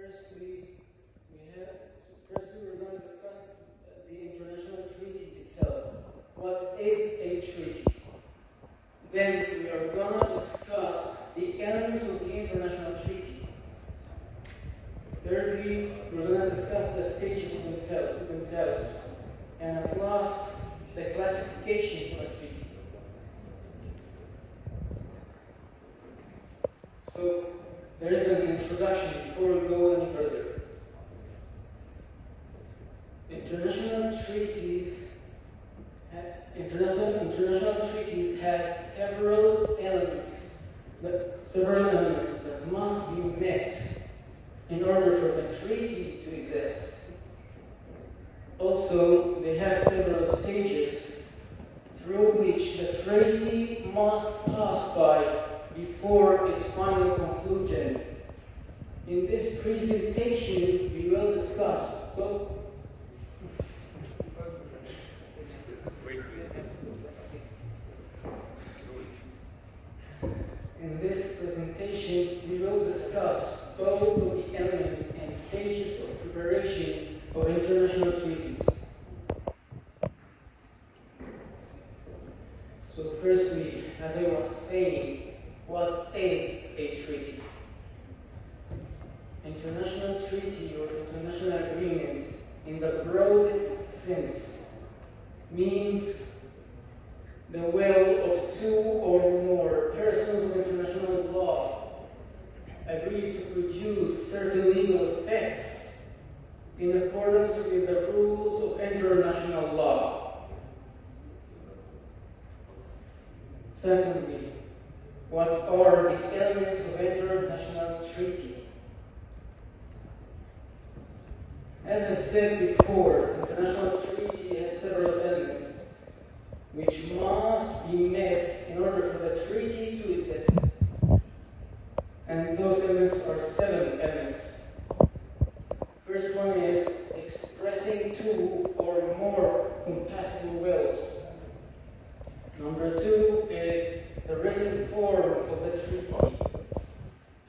Firstly, we're going to discuss the international treaty itself. What is a treaty? Then we are going to discuss the elements of the international treaty. Thirdly, we're going to discuss the stages themselves. And at last, the classifications of a treaty. So, there is an introduction before we go any further. International treaties has several elements that must be met in order for the treaty to exist. Also, they have several stages through which the treaty must pass by before its final conclusion. In this presentation, we will discuss both of the elements and stages of preparation of international treaties. So firstly, as I was saying, what is a treaty? International treaty or international agreement in the broadest sense means the will of two or more persons of international law agrees to produce certain legal effects in accordance with the rules of international law. Secondly, what are the elements of international treaty? As I said before, international treaty has several elements which must be met in order for the treaty to exist. And those elements are 7 elements. First one is expressing 2 or more compatible wills. Number 2 is the written form of the treaty.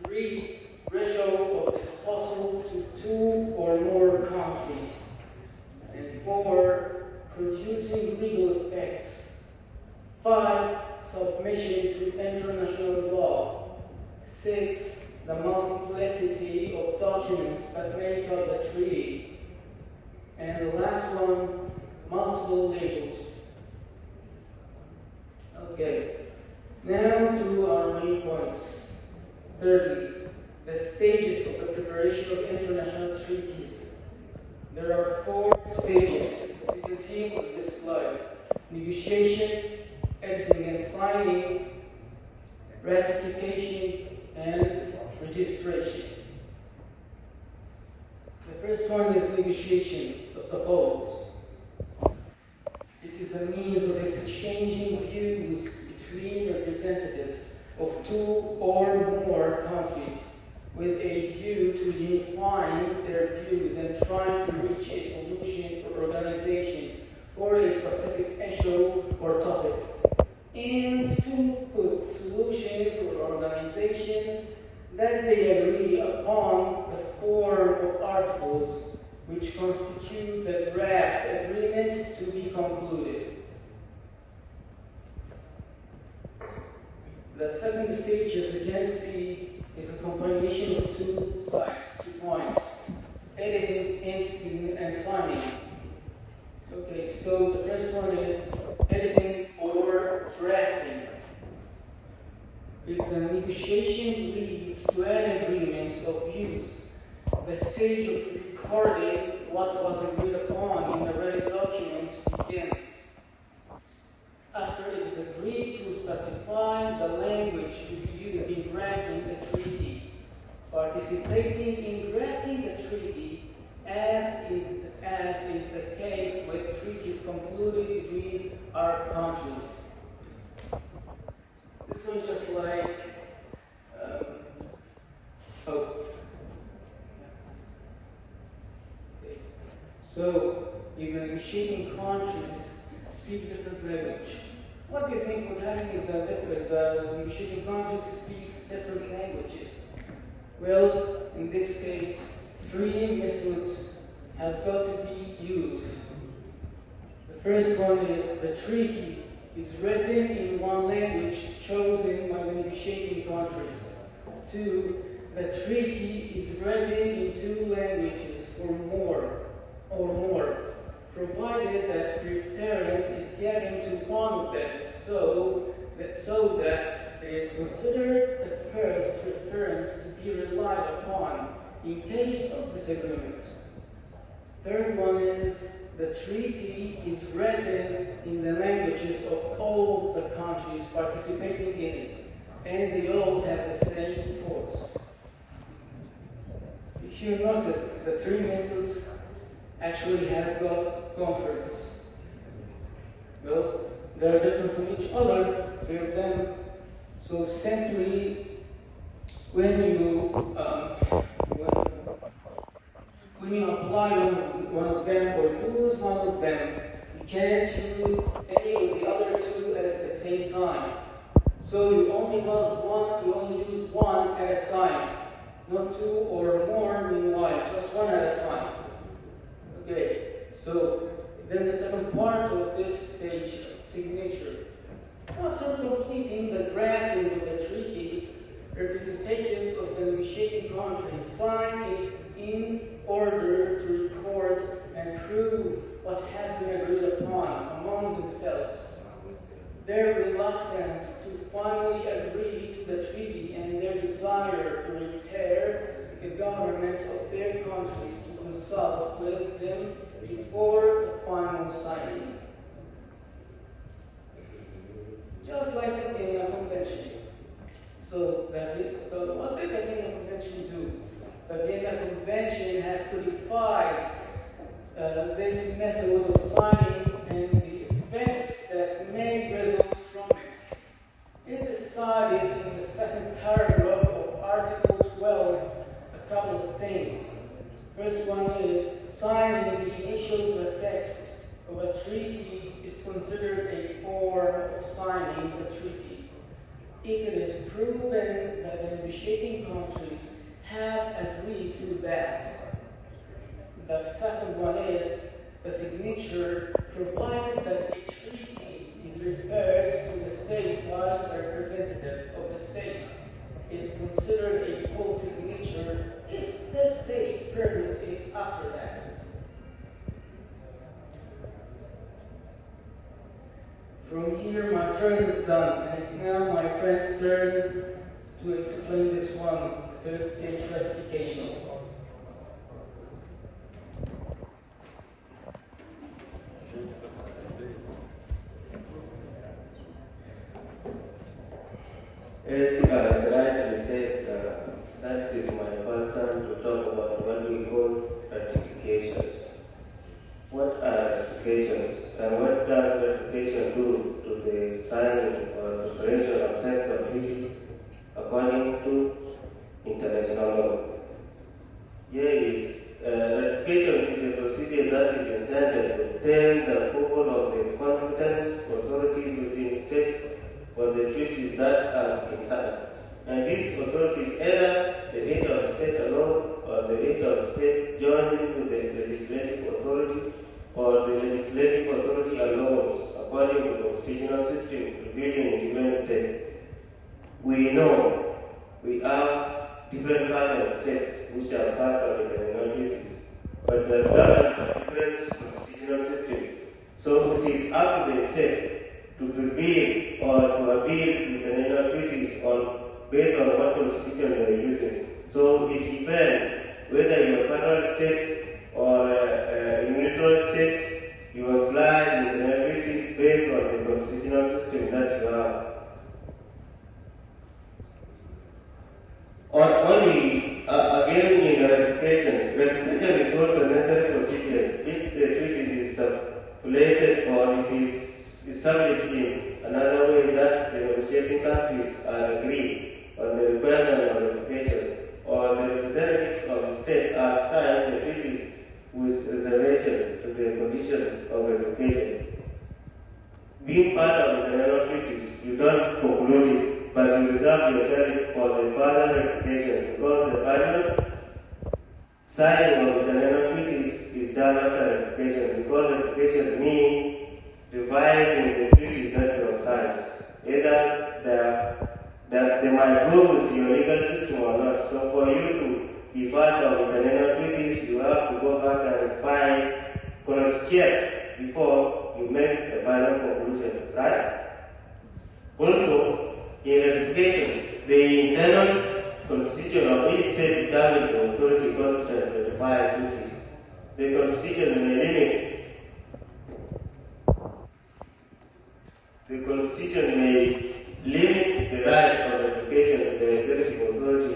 3, ratio of disposal to 2 or more countries. And 4, producing legal effects. 5, submission to international law. 6, the multiplicity of documents that make up the treaty. And the last one, multiple labels. Okay, now to our main points. Thirdly, the stages of the preparation of international treaties. There are 4 stages, as you can see on this slide. Negotiation, editing and signing, ratification, and registration. The first one is negotiation of the vote. It is a means of exchanging views between representatives of 2 or more countries with a view to unifying their views and trying to reach a solution or organization for a specific issue or topic, and to put solutions or organization that they agree upon the form of articles which constitute the draft agreement to be concluded. The second stage, as you can see, is a combination of 2 sides, 2 points, editing and signing. Okay, so the first one is editing or drafting. If the negotiation leads to an agreement of views, the stage of recording what was agreed upon in the ready document begins. After it is agreed to specify the language to be used in drafting the treaty, participating in drafting the treaty, as is the case with treaties concluded between our countries. This one's just like, So, if the negotiating countries speak different language, what do you think would happen if the negotiating countries speak different languages? Well, in this case, three methods has got to be used. The first one is the treaty is written in one language chosen by the negotiating countries. 2. The treaty is written in two languages or more, provided that preference is given to one of them, so that it is considered the first preference to be relied upon in case of disagreement. Third one is the treaty is written in the languages of all the countries participating in it, and they all have the same force. If you notice, the three methods actually has got conference. Well, they are different from each other, three of them. So simply, when you apply one of them or use one of them, you can't use any of the other two at the same time. So you only use one at a time, not two or more meanwhile, just one at a time. Okay, so then the second part of this stage, signature. After completing the drafting of the treaty, representatives of the negotiating countries sign it in order to record and prove what has been agreed upon among themselves. Their reluctance to finally agree to the treaty and their desire to repair the governments of their countries to consult with them before the final signing. Just like in a convention. So what did the Vienna Convention do? The Vienna Convention has codified this method of signing and the effects that may result from it. It decided in the second paragraph of Article 12 a couple of things. First one is signing the initials of the text of a treaty is considered a form of signing the treaty. If it is proven that the negotiating countries have agreed to that. The second one is the signature, provided that a treaty is referred to the state by the representative of the state, is considered a full signature if the state permits it after that. From here, my turn is done, and it's now my friend's turn to explain this one, the third stage ratification. As rightly said, that is my first time to talk about what we call ratifications. What are ratifications, and what does ratification do to the signing or preparation of text of treaties according to international law? Ratification is a procedure that is intended to obtain the approval of the competent authorities within states for the treaties that has been signed. And these authorities, either the head of the state alone or the head of the state joining with the legislative authority or the legislative authority alone, according to the constitutional system prevailing in different states. We know we have different kind of states which are part of the international treaties, but they govern a different constitutional system. So it is up to the state to prevail or to appeal to the international treaties based on what constitution they are using. So it depends whether you are a federal state or a neutral state, you apply the international treaties based on the constitutional system that you have. Or only, again in ratifications, ratification is also necessary procedures if the treaty is stipulated or it is established in another way that the negotiating countries are agreed on the requirement of ratification, or the representatives of the state are signed the treaties with reservation to the condition of ratification. Being part of international treaties, you don't conclude it, but you reserve yourself for the further ratification, because the final signing of international treaties is done after ratification, because ratification means revising the treaties that you have signed. Either they might go with your legal system or not. So for you to be part of international treaties, you have to go back and find cross-check before you make a final conclusion, right? Also, in ratifications, the internal constitution of each state determines the authority competent to ratify treaties. The constitution may limit the right of ratification to the executive authority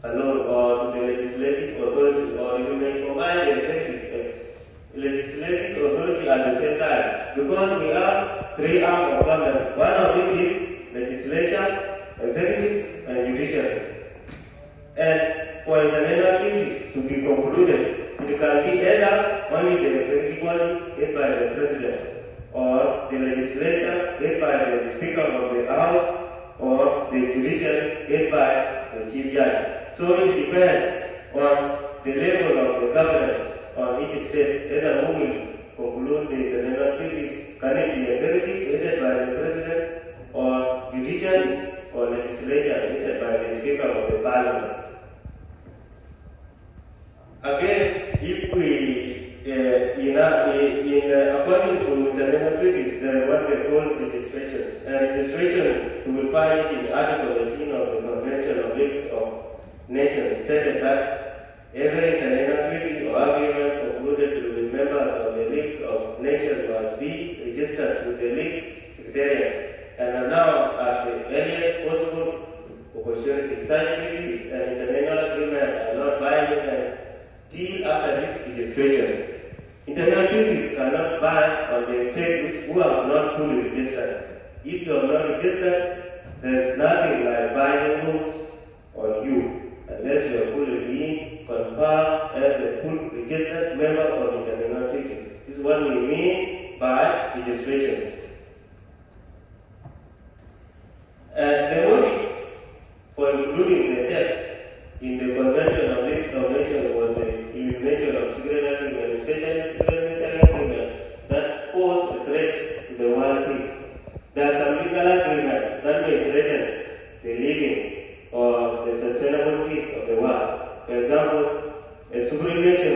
alone, or to the legislative authority, or you may combine the executive and legislative authority at the same time. Because we have three arms of government. One of them is legislature, executive, and judiciary. And for international treaties to be concluded, it can be either only the executive body head by the president, or the legislature head by the Speaker of the House, or the judiciary head by the Chief Judge. So it depends on the level of the government on each state, either who will conclude the international treaties. Can it be executive headed by the president, or judiciary, or legislature headed by the Speaker of the Parliament? Again, if we according to international treaties, there is what they call registrations. And registration, you will find it in Article 18 of the Convention of Leagues of Nations, stated that every international treaty or agreement concluded with members of the Leagues of Nations must be registered with the League's Secretariat and announced at the earliest possible opportunity. Such treaties and international agreements are not binding until after this registration. International treaties cannot bind on the states who have not fully registered. If you have not registered, there is nothing like binding rules on you, unless you are fully being confirmed as a full registered member of international treaties. This is what we mean by registration. And the motive for including the text in the Convention of Leagues of Nations was the elimination of secret agreement, especially secret military agreement that pose a threat to the world peace. There are some legal agreements that may threaten the living or the sustainable peace of the world. For example, a sovereign nation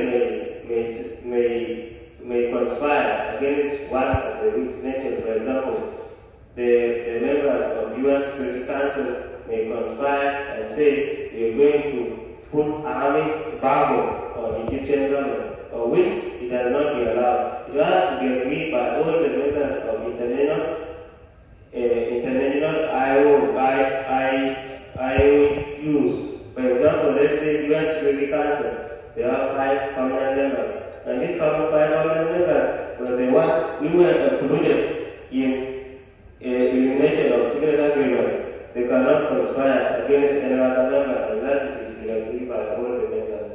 may conspire against one of the weak nations. For example, the members of UN Security Council may conspire and say we are going to put army embargo on Egyptian government, or which it has not been allowed. It has to be agreed by all the members of international IOUs. For example, let's say UN Security Council, they have 5 permanent members, and these 5 permanent members, when they want, we were included in elimination of secret agreement. They cannot conspire against any other member unless it is been agreed by all the members.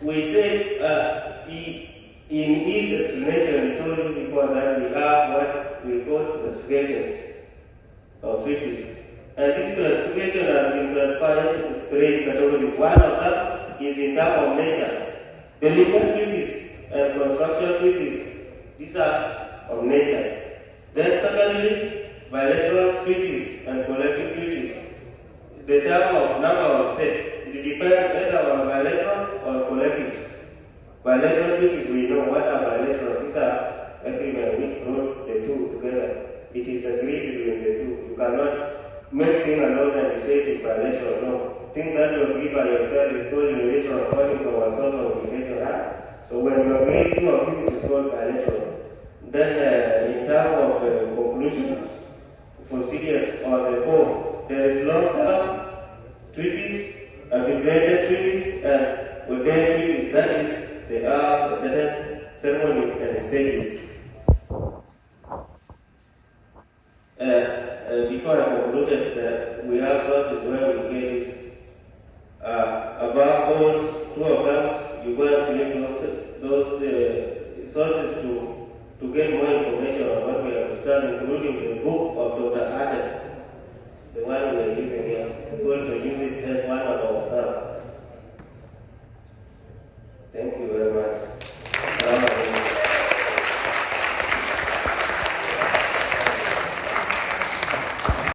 We said in his explanation, he told you before that we have what we call classifications of treaties. And this classification has been classified into 3 categories. One of them is in terms of nature. The legal treaties and construction treaties, these are of nature. Then secondly, bilateral treaties and collective treaties. The term of number of states, it depends whether on bilateral or collective. Bilateral treaties, we know what are bilateral. These are agreements which brought the two together. It is agreed between the two. You cannot make things alone and you say it is bilateral. No. Things that you agree by yourself is called unilateral according to our source of obligation, right? So when you agree, two of you, it is called bilateral. Then in terms of conclusion, procedures or the core, there is long-term treaties, abbreviated treaties, and ordained treaties. That is, there are certain ceremonies and stages. Before I concluded, we have sources where we get this. Above all, 2 of them, you go and click those sources to get more information on what we have discussed, including the book of Dr. Atem, the one we are using here. we also use it as one of